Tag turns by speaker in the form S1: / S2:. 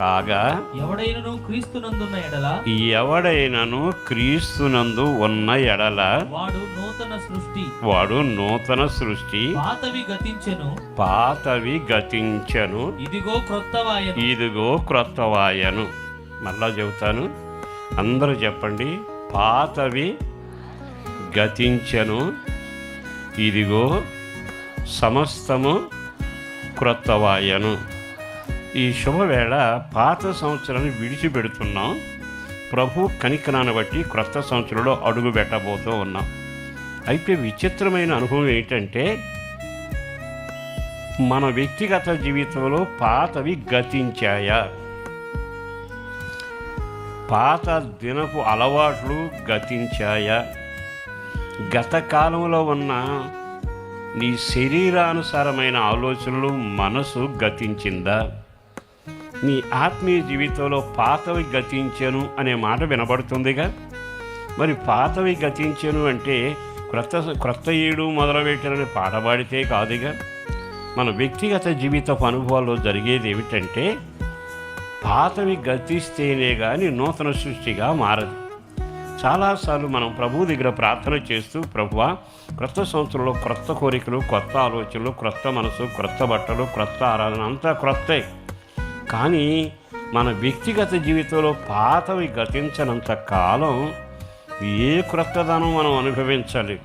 S1: కాగా ఎవడైనను క్రీస్తునందు ఉన్న ఎడల వాడు నూతన సృష్టి, పాతవి గతించెను, ఇదిగో క్రొత్తవాయను. మళ్ళా చెబుతాను, అందరూ చెప్పండి. పాతవి గతించెను, ఇదిగో సమస్తము క్రొత్తవాయను. ఈ శుభవేళ పాత సంవత్సరాన్ని విడిచిపెడుతున్నాం. ప్రభు కనికరాన్ని బట్టి క్రొత్త సంవత్సరంలో అడుగు పెట్టబోతూ ఉన్నాం. అయితే విచిత్రమైన అనుభవం ఏంటంటే, మన వ్యక్తిగత జీవితంలో పాతవి గతించాయా? పాత దినపు అలవాట్లు గతించాయా? గత కాలంలో ఉన్న నీ శరీరానుసారమైన ఆలోచనలు, మనసు గతించిందా? నీ ఆత్మీయ జీవితంలో పాతవి గతించెను అనే మాట వినబడుతుందిగా. మరి పాతవి గతించెను అంటే క్రొత్త ఏడు మొదలుపెట్టారని పాట పాడితే కాదుగా. మన వ్యక్తిగత జీవితపు అనుభవాల్లో జరిగేది ఏమిటంటే, పాతవి గతిస్తేనే కానీ నూతన సృష్టిగా మారదు. చాలాసార్లు మనం ప్రభు దగ్గర ప్రార్థన చేస్తూ, ప్రభువా క్రొత్త సంవత్సరంలో క్రొత్త కోరికలు, కొత్త ఆలోచనలు, క్రొత్త మనసు, క్రొత్త బట్టలు, క్రొత్త ఆరాధన అంతా క్రొత్తే. కానీ మన వ్యక్తిగత జీవితంలో పాతవి గతించనంత కాలం ఏ క్రొత్తదనం మనం అనుభవించాలి.